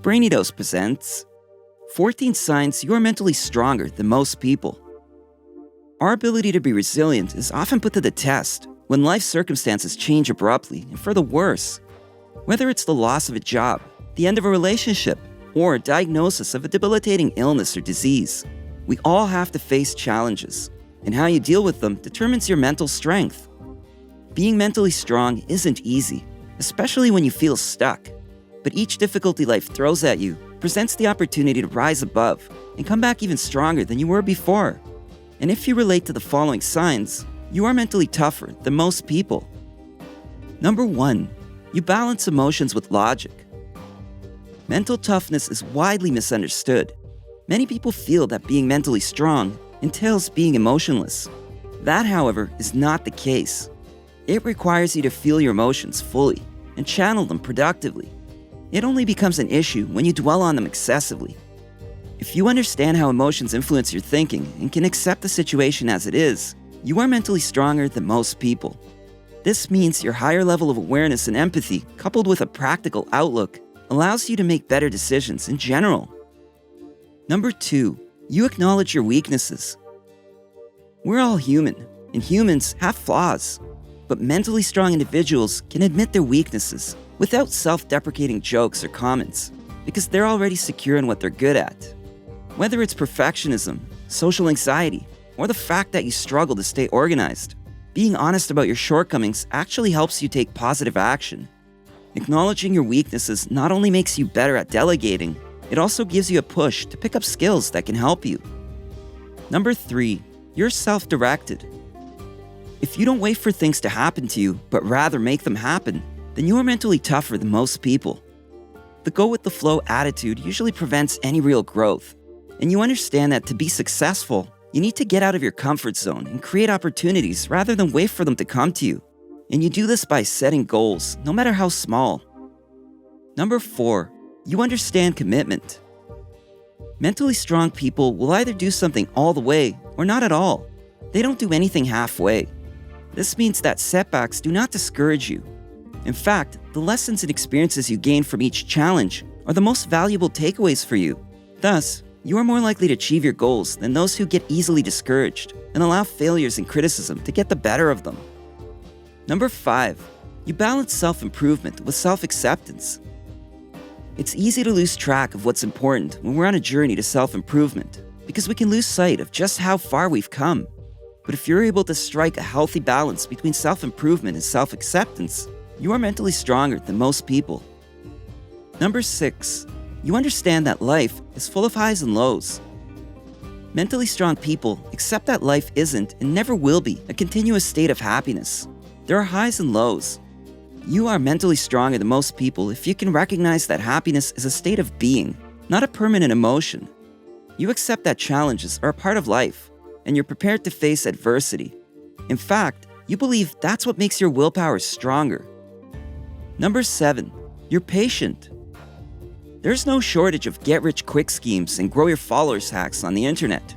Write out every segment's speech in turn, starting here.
Brainy Dose presents 14 Signs You Are Mentally Stronger Than Most People. Our ability to be resilient is often put to the test when life circumstances change abruptly and for the worse. Whether it's the loss of a job, the end of a relationship, or a diagnosis of a debilitating illness or disease, we all have to face challenges, and how you deal with them determines your mental strength. Being mentally strong isn't easy, especially when you feel stuck. But each difficulty life throws at you presents the opportunity to rise above and come back even stronger than you were before. And if you relate to the following signs, you are mentally tougher than most people. Number 1, you balance emotions with logic. Mental toughness is widely misunderstood. Many people feel that being mentally strong entails being emotionless. That, however, is not the case. It requires you to feel your emotions fully and channel them productively. It only becomes an issue when you dwell on them excessively. If you understand how emotions influence your thinking and can accept the situation as it is, you are mentally stronger than most people. This means your higher level of awareness and empathy, coupled with a practical outlook, allows you to make better decisions in general. Number 2, you acknowledge your weaknesses. We're all human, and humans have flaws. But mentally strong individuals can admit their weaknesses without self-deprecating jokes or comments, because they're already secure in what they're good at. Whether it's perfectionism, social anxiety, or the fact that you struggle to stay organized, being honest about your shortcomings actually helps you take positive action. Acknowledging your weaknesses not only makes you better at delegating, it also gives you a push to pick up skills that can help you. Number 3, you're self-directed. If you don't wait for things to happen to you, but rather make them happen, then you are mentally tougher than most people. The go-with-the-flow attitude usually prevents any real growth, and you understand that to be successful, you need to get out of your comfort zone and create opportunities rather than wait for them to come to you. And you do this by setting goals, no matter how small. Number 4, you understand commitment. Mentally strong people will either do something all the way or not at all. They don't do anything halfway. This means that setbacks do not discourage you. In fact, the lessons and experiences you gain from each challenge are the most valuable takeaways for you. Thus, you are more likely to achieve your goals than those who get easily discouraged and allow failures and criticism to get the better of them. Number 5, you balance self-improvement with self-acceptance. It's easy to lose track of what's important when we're on a journey to self-improvement, because we can lose sight of just how far we've come. But if you're able to strike a healthy balance between self-improvement and self-acceptance, you are mentally stronger than most people. Number 6, you understand that life is full of highs and lows. Mentally strong people accept that life isn't and never will be a continuous state of happiness. There are highs and lows. You are mentally stronger than most people if you can recognize that happiness is a state of being, not a permanent emotion. You accept that challenges are a part of life, and you're prepared to face adversity. In fact, you believe that's what makes your willpower stronger. Number 7, you're patient. There's no shortage of get-rich-quick schemes and grow-your-followers hacks on the internet.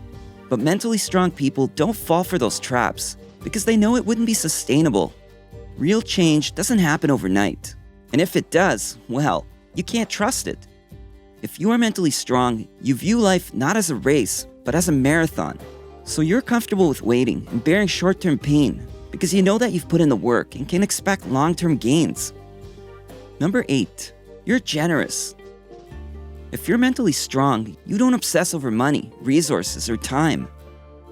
But mentally strong people don't fall for those traps because they know it wouldn't be sustainable. Real change doesn't happen overnight. And if it does, well, you can't trust it. If you are mentally strong, you view life not as a race, but as a marathon. So you're comfortable with waiting and bearing short-term pain because you know that you've put in the work and can expect long-term gains. Number 8, you're generous. If you're mentally strong, you don't obsess over money, resources, or time.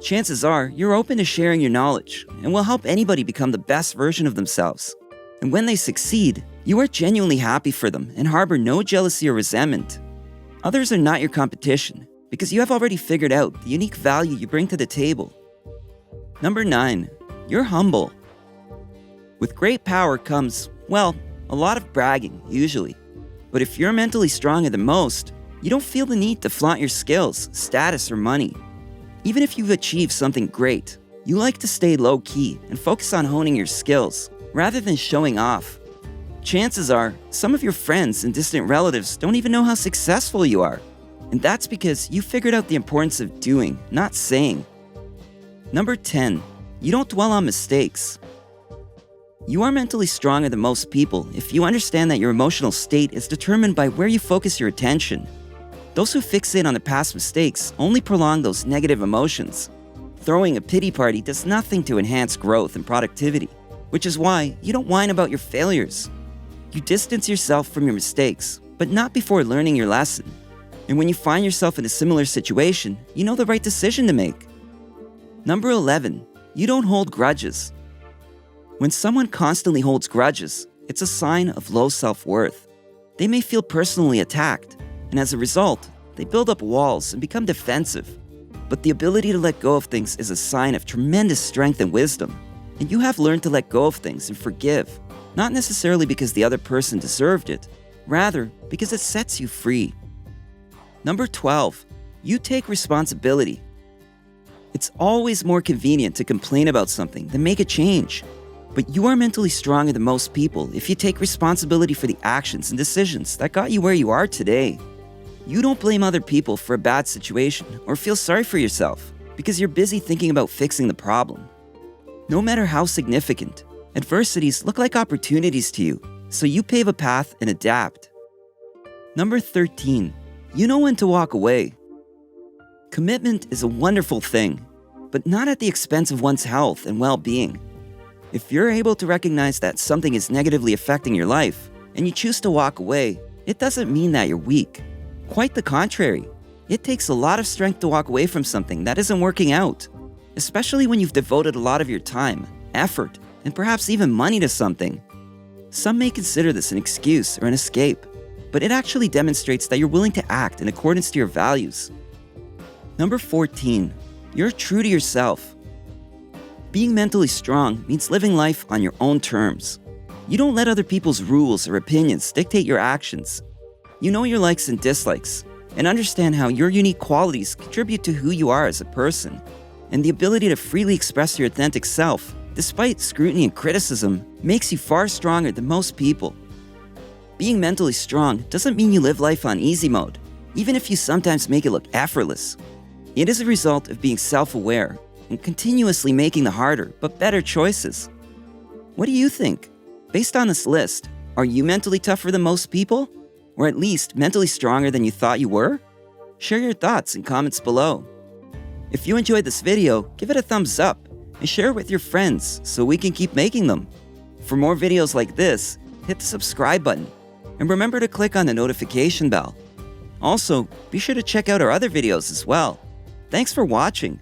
Chances are you're open to sharing your knowledge and will help anybody become the best version of themselves. And when they succeed, you are genuinely happy for them and harbor no jealousy or resentment. Others are not your competition because you have already figured out the unique value you bring to the table. Number 9, you're humble. With great power comes, well, a lot of bragging, usually. But if you're mentally stronger than most, you don't feel the need to flaunt your skills, status, or money. Even if you've achieved something great, you like to stay low-key and focus on honing your skills, rather than showing off. Chances are, some of your friends and distant relatives don't even know how successful you are. And that's because you figured out the importance of doing, not saying. Number 10, you don't dwell on mistakes. You are mentally stronger than most people if you understand that your emotional state is determined by where you focus your attention. Those who fixate on their past mistakes only prolong those negative emotions. Throwing a pity party does nothing to enhance growth and productivity, which is why you don't whine about your failures. You distance yourself from your mistakes, but not before learning your lesson. And when you find yourself in a similar situation, you know the right decision to make. Number 11, you don't hold grudges. When someone constantly holds grudges, it's a sign of low self-worth. They may feel personally attacked, and as a result, they build up walls and become defensive. But the ability to let go of things is a sign of tremendous strength and wisdom, and you have learned to let go of things and forgive, not necessarily because the other person deserved it, rather because it sets you free. Number 12, you take responsibility. It's always more convenient to complain about something than make a change. But you are mentally stronger than most people if you take responsibility for the actions and decisions that got you where you are today. You don't blame other people for a bad situation or feel sorry for yourself because you're busy thinking about fixing the problem. No matter how significant, adversities look like opportunities to you, so you pave a path and adapt. Number 13, you know when to walk away. Commitment is a wonderful thing, but not at the expense of one's health and well-being. If you're able to recognize that something is negatively affecting your life, and you choose to walk away, it doesn't mean that you're weak. Quite the contrary. It takes a lot of strength to walk away from something that isn't working out, especially when you've devoted a lot of your time, effort, and perhaps even money to something. Some may consider this an excuse or an escape, but it actually demonstrates that you're willing to act in accordance to your values. Number 14, you're true to yourself. Being mentally strong means living life on your own terms. You don't let other people's rules or opinions dictate your actions. You know your likes and dislikes, and understand how your unique qualities contribute to who you are as a person. And the ability to freely express your authentic self, despite scrutiny and criticism, makes you far stronger than most people. Being mentally strong doesn't mean you live life on easy mode, even if you sometimes make it look effortless. It is a result of being self-aware and continuously making the harder but better choices. What do you think? Based on this list, are you mentally tougher than most people? Or at least mentally stronger than you thought you were? Share your thoughts in comments below. If you enjoyed this video, give it a thumbs up and share it with your friends so we can keep making them. For more videos like this, hit the subscribe button and remember to click on the notification bell. Also, be sure to check out our other videos as well. Thanks for watching.